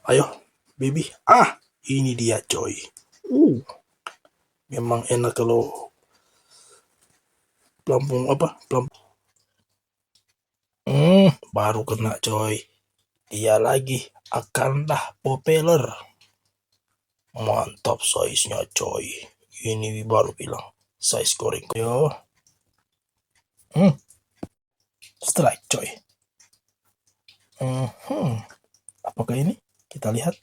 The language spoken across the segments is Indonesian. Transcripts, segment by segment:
Ayo, baby. Ini dia coy. Memang enak kalau pelampung apa? Baru kena coy. Dia lagi akanlah propeller. Mantap size-nya coy. Ini baru bilang size goreng. Yo. Strike coy. Apakah ini? Kita lihat.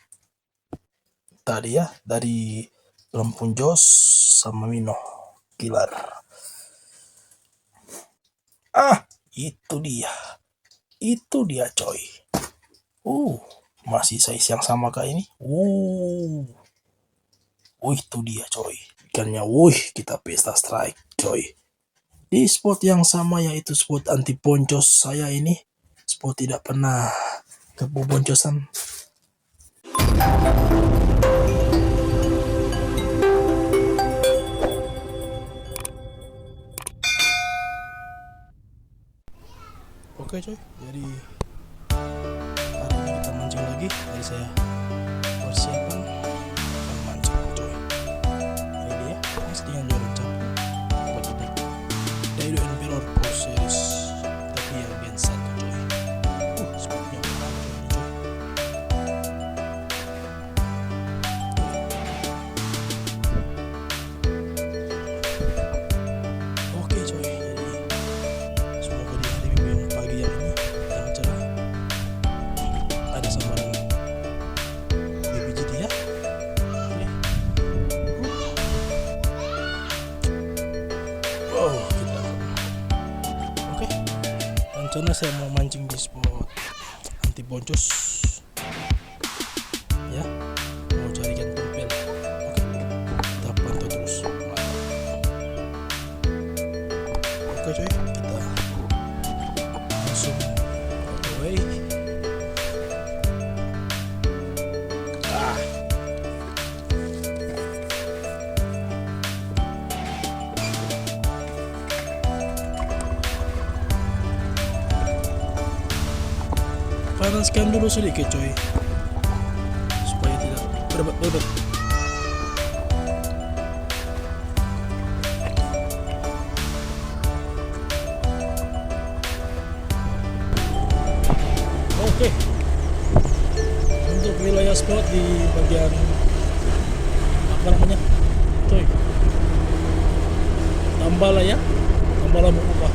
Tadi ya dari Lampung Jos sama Mino Killer. Itu dia. Itu dia coy. Masih size yang sama kah ini? Itu dia coy. Ikannya, kita pesta strike coy. Di spot yang sama, yaitu spot anti boncos saya ini. Spot tidak pernah keboncosan. Oke coy, jadi hari ini kita mancing lagi. Jadi saya persiapan akan mancing coy. Ini dia, dengan jalan campur bagi Daido Emperor Pro Series, tapi yang biasa coy. Spotnya mahal coy. Oke coy, jadi semoga di hari Minggu pagi yang ini yang cerah ada sambaran BBJD ya. Kita oke, rencana saya mau mancing di spot anti boncos ya, mau cari ikan tompel. Oke, kita pantau terus. Oke coy, kita langsung away. Panaskan dulu sedikit coy, supaya tidak berbet. Oke, untuk wilayah spot di bagian apa namanya coy, Tambala ya, Tambala Mukupa.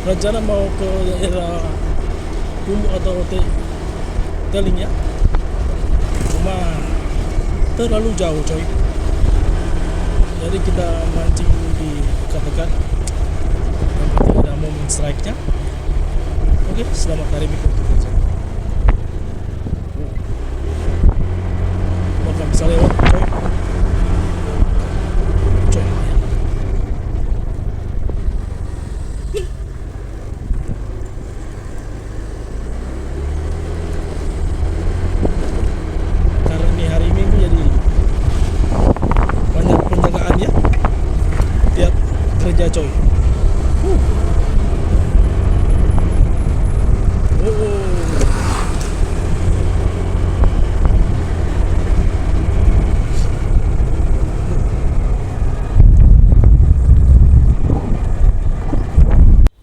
Rencana mau ke daerah Kumu atau Teling ya, cuma terlalu jauh coy, jadi kita mancing di dekat-dekat yang penting ada momen strike nya. Oke, selamat hari Minggu kita coy. Bakal bisa lewat coy. Kerja coy.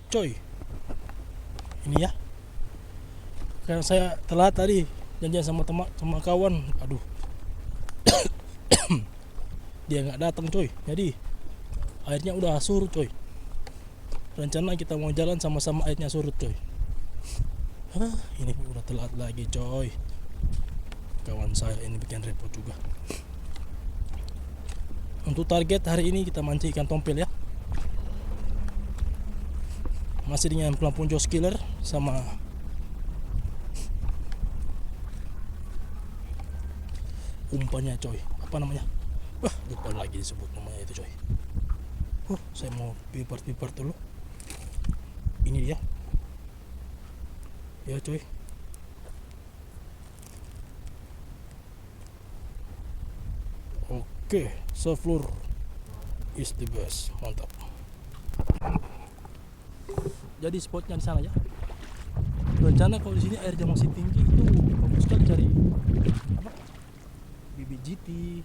Coy, ini ya, karena saya telat tadi janjian sama kawan. Aduh, dia nggak datang coy, jadi airnya udah surut coy. Rencana kita mau jalan sama-sama airnya surut coy. Ini udah telat lagi coy. Kawan saya ini bikin repot juga. Untuk target hari ini kita mancing ikan tompel ya. Masih dengan Lampung Jos Killer sama umpannya coy. Apa namanya? Lupa lagi disebut namanya itu coy. Saya mau piper dulu. Ini dia ya coy. Oke, Soflur is the best. Mantap. Jadi spotnya di sana ya. Rencana kalau di sini airnya masih tinggi, itu bagus sekali cari GT.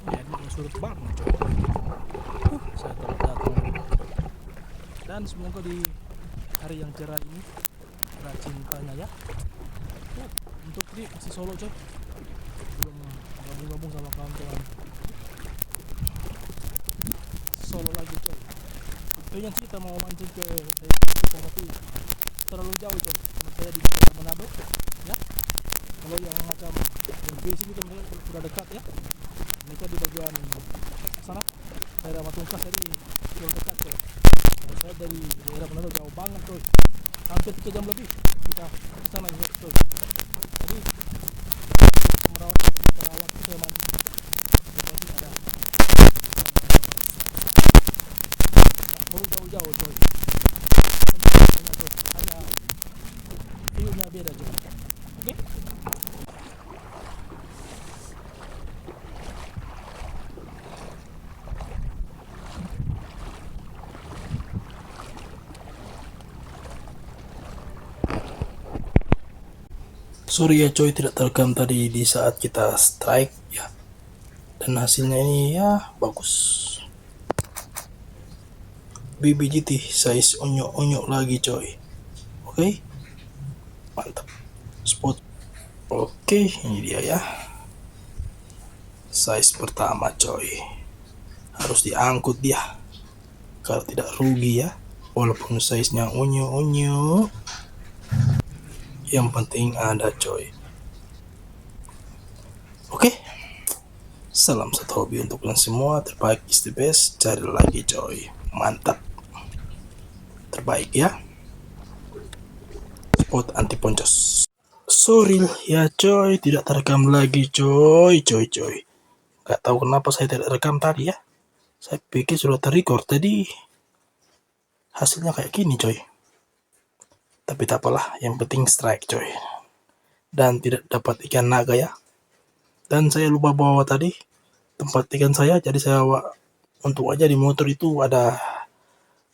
Ya ini surut banget coy. Saya telah datang dan semoga di hari yang cerah ini ada cintanya ya. Untuk di masih solo coy, belum gabung-gabung sama kawan-kawan solo lagi coy. Kayaknya kita mau mancing ke kita tapi terlalu jauh coy, karena saya di daerah Manado ya. Kalau yang macam base ini kan mereka sudah dekat ya, mereka di bagian sana daerah Matungkas, jadi jauh dekat coy. Kalau saya dari daerah Manado jauh banget coy, hampir 3 jam lebih kita ke sana coy. Jadi merawat itu saya mancing, jadi ada baru jauh-jauh coy. Hanya view-nya beda coy. Oke? Sorry ya coy, tidak terekam tadi di saat kita strike ya. Dan hasilnya ini ya bagus. BBGT size onyo-onyo lagi coy. Oke? Mantap. Spot. Oke, ini dia ya. Size pertama coy. Harus diangkut dia. Kalau tidak rugi ya. Walaupun size-nya onyo-onyo, yang penting ada coy. Oke, salam satu hobi untuk kalian semua. Terbaik is the best. Cari lagi coy. Mantap. Terbaik ya. Spot anti poncos. Sorry ya coy, tidak terekam lagi coy. Gak tahu kenapa saya tidak rekam tadi ya. Saya pikir sudah terrecord tadi. Hasilnya kayak gini coy. Tapi tak apalah, yang penting strike coy. Dan tidak dapat ikan naga ya. Dan saya lupa bawa tadi tempat ikan saya, jadi saya untuk aja di motor itu ada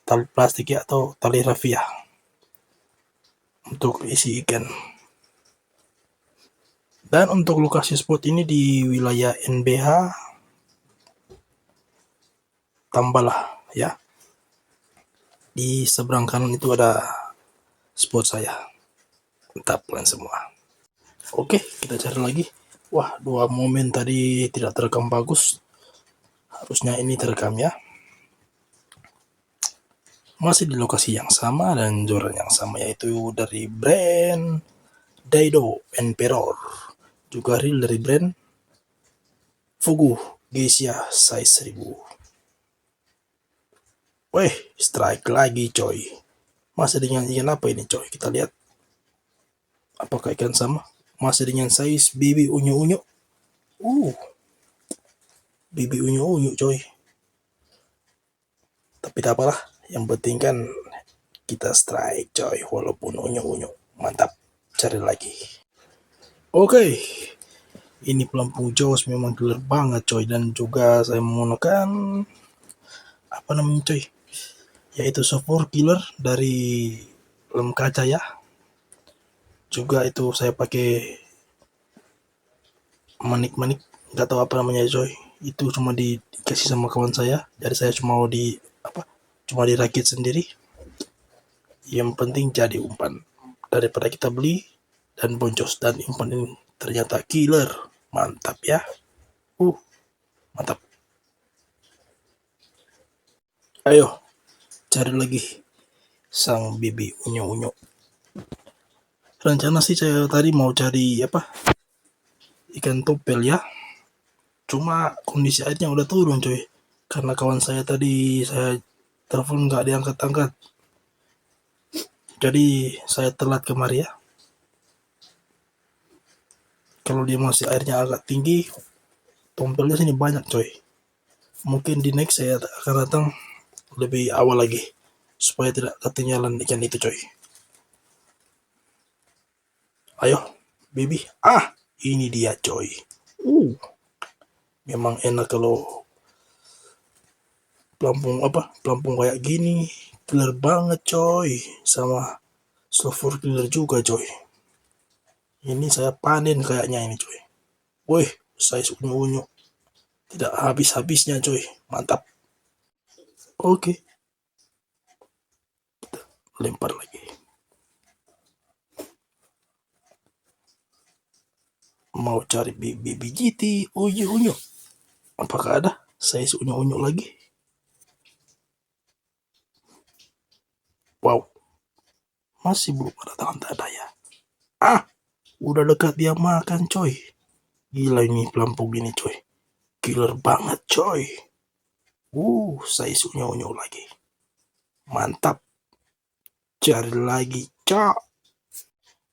tali plastik ya, atau tali rafia untuk isi ikan. Dan untuk lokasi spot ini di wilayah NBH Tambalah ya. Di seberang kanan itu ada spot saya. Mantap kalian semua. Oke, kita cari lagi. Wah, 2 momen tadi tidak terekam bagus. Harusnya ini terekam ya. Masih di lokasi yang sama dan joran yang sama, yaitu dari brand Daido Emperor. Juga reel dari brand Fugu Geisha size 1000. Weh, strike lagi coy. Masih dengan ikan apa ini coy? Kita lihat. Apakah ikan sama? Masih dengan size bibi unyu-unyu. Bibi unyu-unyu coy. Tapi tak apalah. Yang penting kan kita strike coy. Walaupun unyu-unyu. Mantap. Cari lagi. Oke. Ini pelampung Jaws memang killer banget coy. Dan juga saya menggunakan apa namanya coy, yaitu software killer dari lem kaca ya. Juga itu saya pakai manik-manik, nggak tahu apa namanya coy. Itu cuma dikasih sama kawan saya, jadi saya cuma dirakit sendiri. Yang penting jadi umpan daripada kita beli dan boncos. Dan umpan ini ternyata killer. Mantap ya. Mantap. Ayo cari lagi sang bibi unyu-unyu. Rencana sih saya tadi mau cari ikan topel ya. Cuma kondisi airnya udah turun coy. Karena kawan saya tadi saya telepon nggak diangkat-angkat. Jadi saya telat kemari ya. Kalau dia masih airnya agak tinggi, tompelnya sini banyak coy. Mungkin di next saya akan datang lebih awal lagi supaya tidak ketinggalan ikan itu coy. Ayo, baby. Ini dia coy. Memang enak kalau pelampung kayak gini. Killer banget coy. Sama sulfur killer juga coy. Ini saya panen kayaknya ini coy. Wih, size unyu-unyu tidak habis-habisnya coy, mantap. Oke, lempar lagi. Mau cari BGT unyu-unyu, apakah ada size unyu-unyu lagi? Wow, masih belum ada tanda-tanda ya. Udah dekat dia makan coy. Gila ini pelampung ini coy, killer banget coy. Size unyu-unyu lagi, mantap. Cari lagi cok.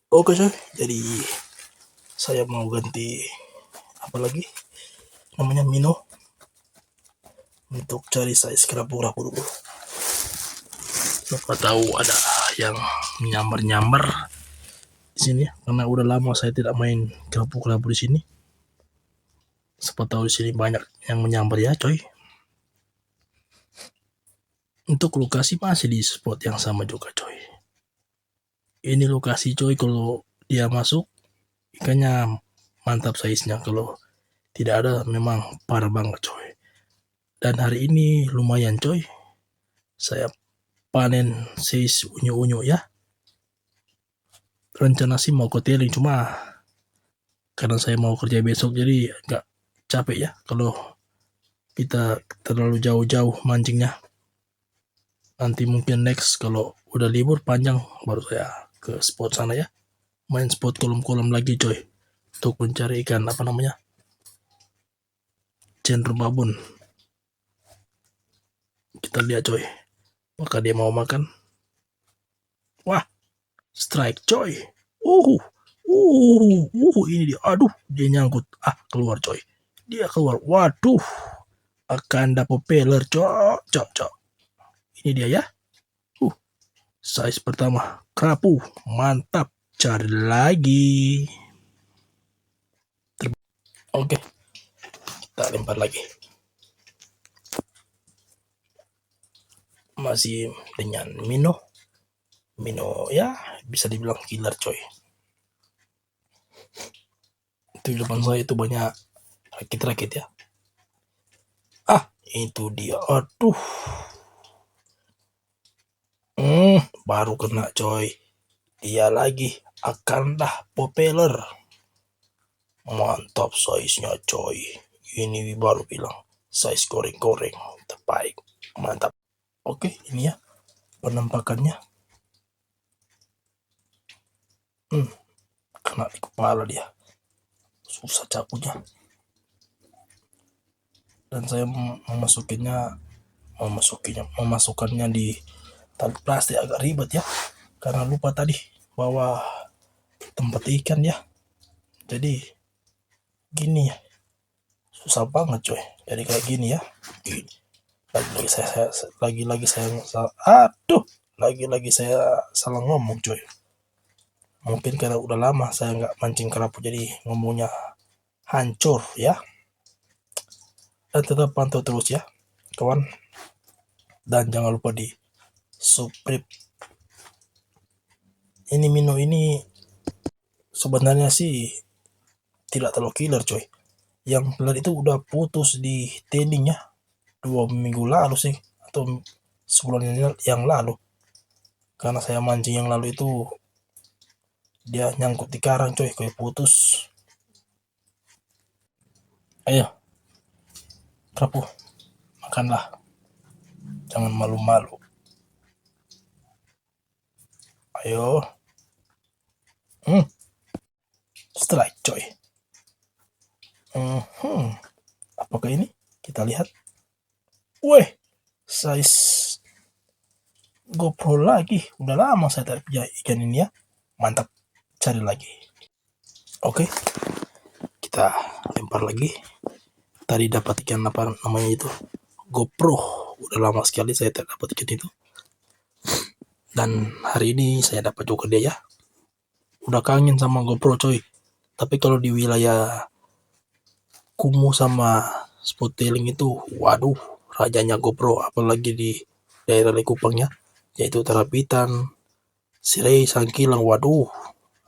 Oke coy, jadi saya mau ganti apa lagi namanya, Mino, untuk cari size kerapu-kerapu dulu. Siapa tahu ada yang nyamber-nyamber di sini, karena udah lama saya tidak main kerapu-kerapu di sini. Siapa tahu di sini banyak yang menyamber ya coy. Untuk lokasi masih di spot yang sama juga coy. Ini lokasi coy, kalau dia masuk ikannya mantap size-nya, kalau tidak ada memang parah banget coy. Dan hari ini lumayan coy, saya panen size unyu-unyu ya. Rencana sih mau ke tailing, cuma karena saya mau kerja besok jadi agak capek ya kalau kita terlalu jauh-jauh mancingnya. Nanti mungkin next kalau udah libur panjang baru saya ke spot sana ya, main spot kolam-kolam lagi coy, untuk mencari ikan apa namanya, cenderung babon. Kita lihat coy, maka dia mau makan. Wah, strike coy. Ini dia. Aduh, dia nyangkut. Keluar coy. Dia keluar. Waduh, akan dapat peler cok. Ini dia ya. Size pertama kerapu, mantap. Cari lagi. Oke, kita lempar lagi. Masih dengan Mino ya, bisa dibilang killer coy. Itu di depan saya itu banyak rakit-rakit ya. Itu dia. Aduh, baru kena coy. Dia lagi akanlah propeller. Mantap size-nya coy. Ini baru bilang size goreng-goreng terbaik, mantap. Oke, ini ya penampakannya. Kena di kepala dia, susah cabutnya. Dan saya memasukkannya di tali plastik agak ribet ya, karena lupa tadi bawa tempat ikan ya. Jadi gini ya, susah banget coy. Jadi kayak gini ya. Lagi-lagi saya salah ngomong coy. Mungkin karena udah lama saya nggak mancing kerapu, jadi ngomongnya hancur ya. Dan tetap pantau terus ya kawan, dan jangan lupa di subscribe. Ini Mino ini sebenarnya sih tidak terlalu killer coy. Yang peler itu udah putus di tailing ya, 2 minggu lalu sih, atau sebulan yang lalu. Karena saya mancing yang lalu itu dia nyangkut di karang coy, kayak putus. Ayo kerapu, makanlah, jangan malu-malu. Ayo, strike coy. Apakah ini? Kita lihat. Weh, size GoPro lagi. Udah lama saya tarik ikan ini ya, mantap. Cari lagi. Oke, kita lempar lagi. Tadi dapat ikan apa namanya itu, GoPro. Udah lama sekali saya tidak dapat ikan itu. Dan hari ini saya dapat juga dia ya. Udah kangen sama GoPro coy. Tapi kalau di wilayah Kumu sama spot tailing itu, waduh, rajanya GoPro. Apalagi di daerah Likupang ya, yaitu Terapitan, Sirei, Sangkilang, waduh.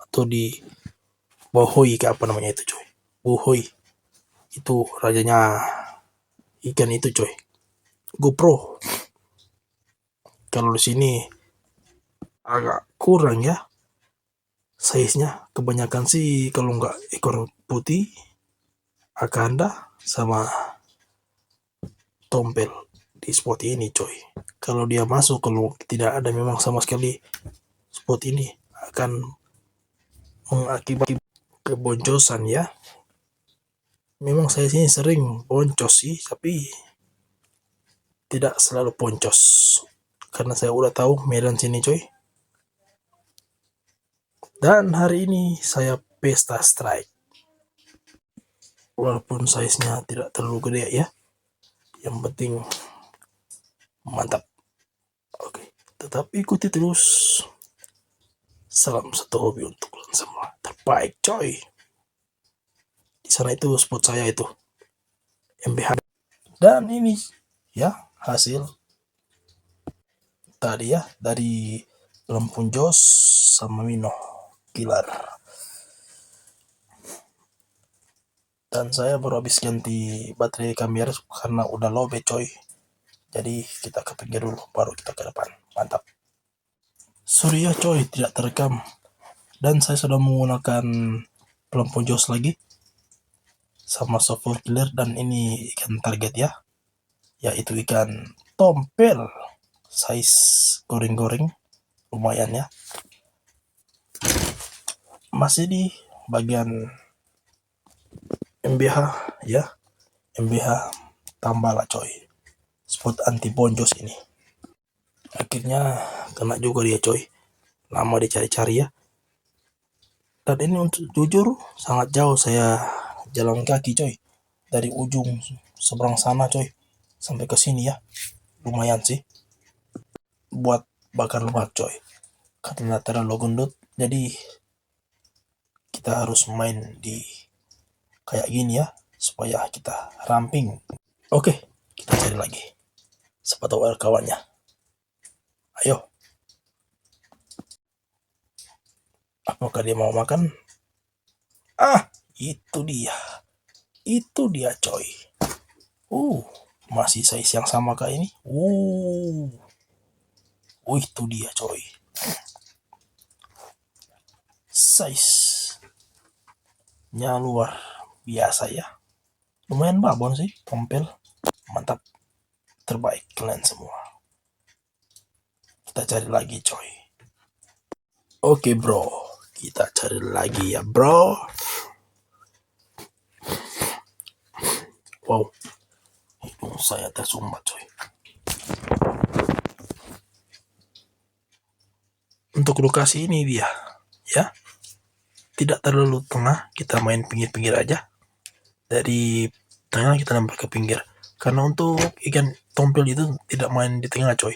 Atau di Bohoi, apa namanya itu coy, Bohoi. Itu rajanya ikan itu coy, GoPro. Kalau di sini agak kurang ya size-nya. Kebanyakan sih kalau nggak ekor putih, akanda sama tompel di spot ini coy. Kalau dia masuk, kalau tidak ada memang sama sekali spot ini, akan mengakibatkan keboncosan ya. Memang saya sini sering boncos sih, tapi tidak selalu boncos karena saya udah tahu medan sini coy. Dan hari ini saya pesta strike, walaupun size-nya tidak terlalu gede ya, yang penting mantap. Oke, tetap ikuti terus. Salam satu hobi untuk kalian semua. Terbaik coy. Di sana itu spot saya itu MBH. Dan ini ya hasil tadi ya dari Lampung Jos sama Mino Kilar. Dan saya baru habis ganti baterai kamera karena udah lowbat coy. Jadi kita ke pinggir dulu baru kita ke depan. Mantap. Sorry ya coy tidak terekam. Dan saya sudah menggunakan Lampung Jos lagi sama software killer, dan ini ikan target ya, yaitu ikan tompel size goreng-goreng lumayan ya, masih di bagian MBH ya, MBH Tambala coy, spot anti bonjos ini. Akhirnya kena juga dia coy, lama dicari-cari ya. Dan ini untuk jujur sangat jauh saya jalan kaki coy, dari ujung seberang sana coy sampai ke sini ya. Lumayan sih buat bakar lemak coy, karena terlalu gendut, jadi kita harus main di kayak gini ya supaya kita ramping. Oke, kita cari lagi siapa tahu ada kawannya. Ayo, apakah dia mau makan? Itu dia coy. Masih size yang sama kayak ini. Itu dia coy, size nya luar biasa ya, lumayan babon sih tompel. Mantap, terbaik kalian semua. Kita cari lagi coy. Oke bro, kita cari lagi ya bro. Wow, hidung saya tersumbat coy. Untuk lokasi ini dia ya, tidak terlalu tengah, kita main pinggir-pinggir aja. Dari tengah kita nambah ke pinggir, karena untuk ikan tompel itu tidak main di tengah coy,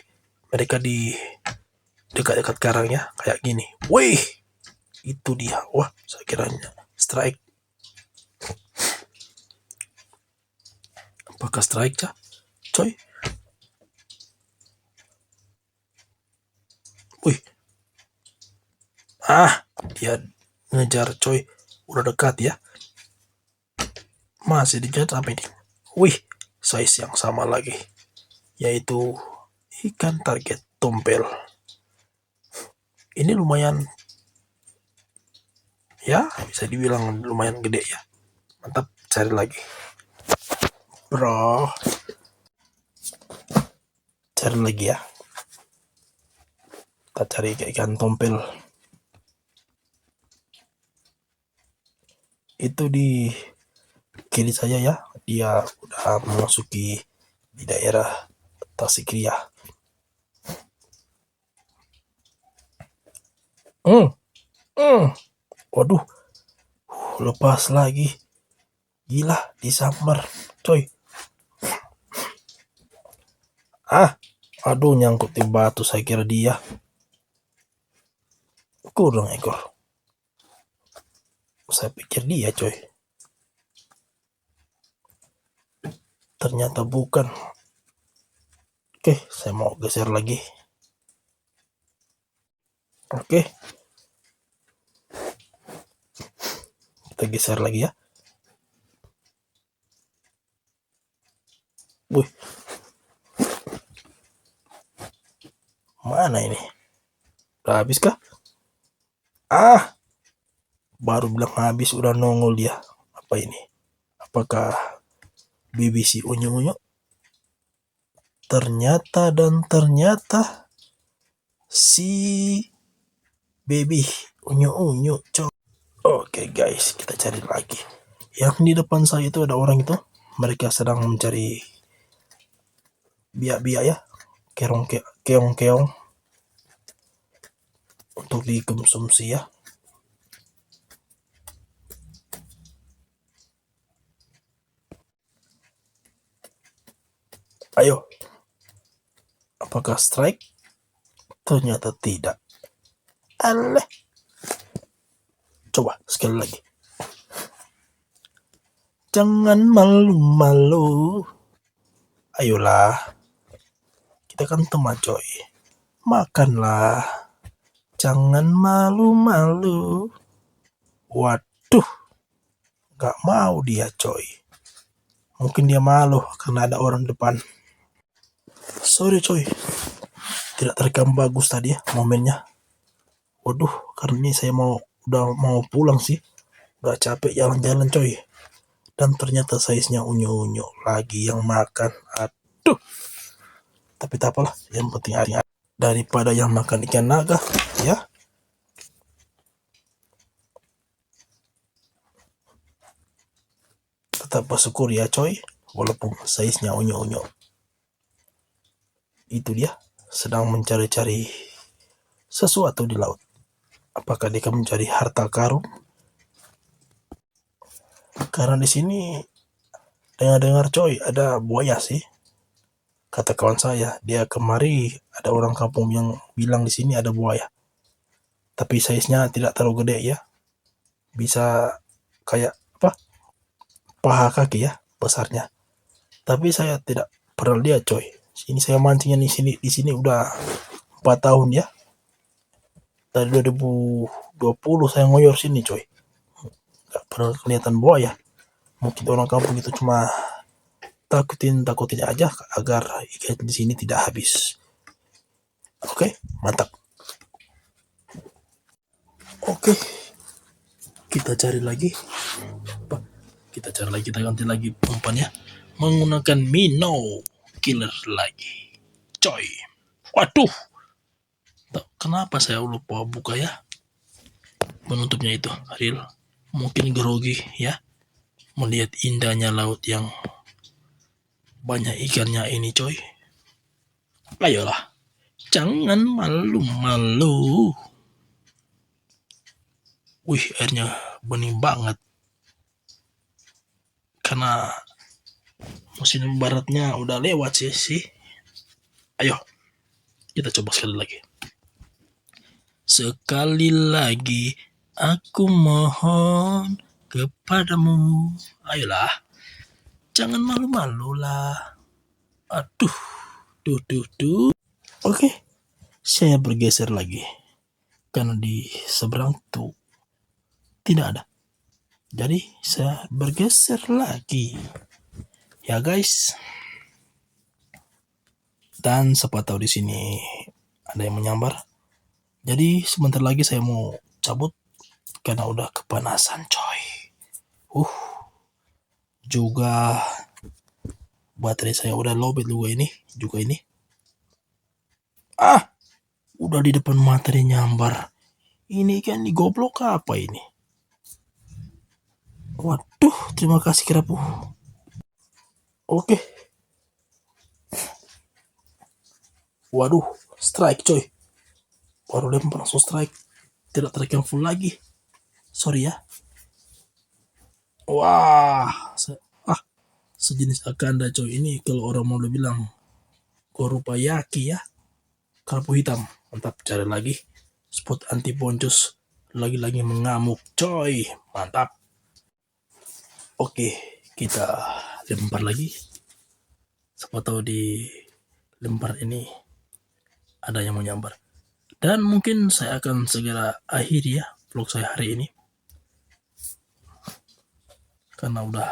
mereka di dekat-dekat karang ya, kayak gini. Wih, itu dia. Wah, saya kiranya strike. Apakah strike cah coy? Wih, dia ngejar coy, udah dekat ya, masih dikejar sampai ini. Wih, size yang sama lagi, yaitu ikan target tompel. Ini lumayan ya, bisa dibilang lumayan gede ya. Mantap, cari lagi bro, cari lagi ya. Kita cari ikan tompel itu di kiri saya ya, dia udah memasuki di daerah Tasikria. Waduh, lepas lagi, gila disambar coy. Aduh, nyangkut di batu, saya kira dia kurang ekor, saya pikir dia coy, ternyata bukan. Oke, saya mau geser lagi. Oke, kita geser lagi ya. Wih, mana ini? Udah habis kah? Ah, baru bilang habis udah nongol dia. Apa ini? Apakah BBC unyu-unyu? Ternyata si baby unyu-unyu. Oke guys, kita cari lagi. Yang di depan saya itu ada orang itu. Mereka sedang mencari biak-biak ya. Keong-keong untuk dikonsumsi ya. Ayo. Apakah strike? Ternyata tidak. Alah. Coba sekali lagi. Jangan malu-malu. Ayolah. Kita kan teman coy. Makanlah. Jangan malu-malu. Waduh. Gak mau dia coy. Mungkin dia malu karena ada orang depan. Sorry coy. Tidak terekam bagus tadi ya momennya. Waduh, karena ini saya udah mau pulang sih. Gak capek jalan-jalan coy. Dan ternyata size-nya unyu-unyu lagi yang makan. Aduh. Tapi tak apalah, yang penting ada daripada yang makan ikan naga ya. Tetap bersyukur ya coy, walaupun size-nya unyu-unyu. Itu dia sedang mencari-cari sesuatu di laut. Apakah dia akan mencari harta karun? Karena di sini dengar-dengar coy ada buaya sih. Kata kawan saya, dia kemari ada orang kampung yang bilang di sini ada buaya. Tapi size-nya tidak terlalu gede ya. Bisa kayak apa? Paha kaki ya besarnya. Tapi saya tidak pernah lihat coy. Ini saya mancingnya di sini udah 4 tahun ya. Dari 2020 saya ngoyor sini coy. Gak pernah kelihatan buaya. Mungkin orang kampung itu cuma takutin aja agar ikan di sini tidak habis. Oke, mantap. Oke, kita cari lagi. Kita ganti lagi umpannya menggunakan minnow killer lagi. Coy. Waduh. Kenapa saya lupa buka ya? Penutupnya itu, Ariel. Mungkin grogi ya. Melihat indahnya laut yang banyak ikannya ini coy. Ayolah. Jangan malu-malu. Wih, airnya bening banget. Karena musim baratnya udah lewat sih. Ayo, kita coba sekali lagi. Sekali lagi, aku mohon kepadamu. Ayolah, jangan malu-malu lah. Aduh, duh. Oke, saya bergeser lagi. Karena di seberang tuh tidak ada. Jadi saya bergeser lagi. Ya guys. Dan siapa tahu di sini ada yang menyambar. Jadi sebentar lagi saya mau cabut karena udah kepanasan coy. Juga baterai saya udah lowbat juga ini. Udah di depan materi nyambar. Ini kan digoblok apa ini? Waduh, terima kasih kerapu. Oke. Waduh, strike coy. Baru lempar langsung strike. Tidak terekam full lagi. Sorry ya. Wah, sejenis akanda coy. Ini kalau orang mau bilang korupayaki ya. Kerapu hitam. Mantap, cari lagi. Spot anti boncos. Lagi-lagi mengamuk coy. Mantap. Oke, kita lempar lagi. Siapa tahu di lempar ini ada yang mau nyambar. Dan mungkin saya akan segera akhiri ya vlog saya hari ini. Karena udah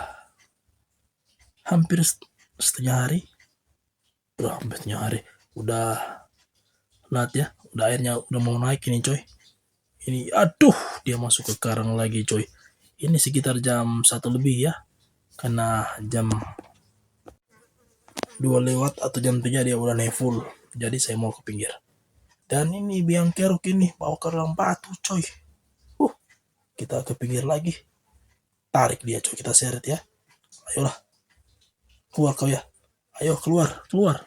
hampir setengah hari, udah hampir setengah hari, udah lihat ya, udah airnya udah mau naik ini coy. Ini aduh, dia masuk ke karang lagi coy. Ini sekitar jam 1 lebih ya, karena jam 2 lewat atau jam 3 dia udah naik full. Jadi saya mau ke pinggir. Dan ini biang kerok ini bawa ke dalam batu coy. Kita ke pinggir lagi. Tarik dia coy, kita seret ya. Ayolah, keluar kau ya. Ayo keluar, keluar.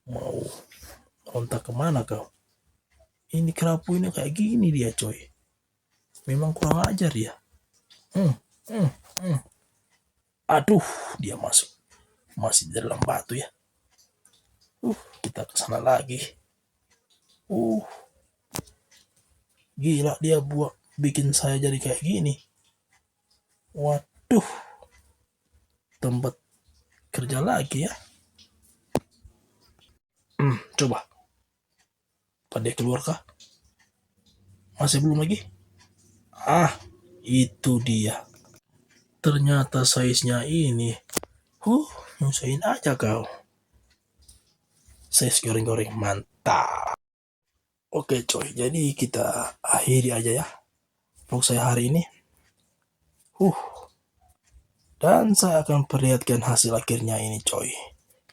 Mau kontak kemana kau? Ini kerapu ini kayak gini dia coy. Memang kurang ajar dia. Hmm, hmm, hmm. Aduh, dia masuk. Masih di dalam batu ya. Kita ke sana lagi. Gila dia buat bikin saya jadi kayak gini. Waduh. Tempat kerja lagi ya. Coba. Apa dia keluar kah? Masih belum lagi? Itu dia. Ternyata size-nya ini. Nyusahin aja kau. Size goreng-goreng mantap. Oke coy, jadi kita akhiri aja ya vlog saya hari ini. Dan saya akan perlihatkan hasil akhirnya ini coy.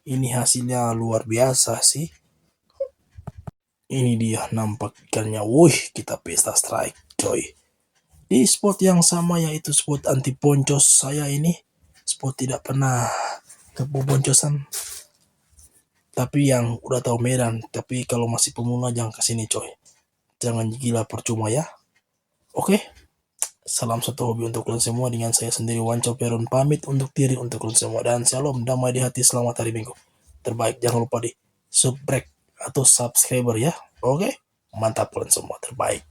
Ini hasilnya luar biasa sih. Ini dia nampak ikannya. Wih, kita pesta strike coy. Di spot yang sama yaitu spot anti poncos saya ini. Spot tidak pernah keboboncosan. Tapi yang udah tahu Medan. Tapi kalau masih pemula jangan kesini coy. Jangan gila percuma ya. Oke. Salam satu hobi untuk kalian semua. Dengan saya sendiri Wanco Peron pamit untuk diri untuk kalian semua. Dan shalom damai di hati, selamat hari Minggu. Terbaik, jangan lupa di subscribe atau subscriber ya. Oke. Mantap kalian semua, terbaik.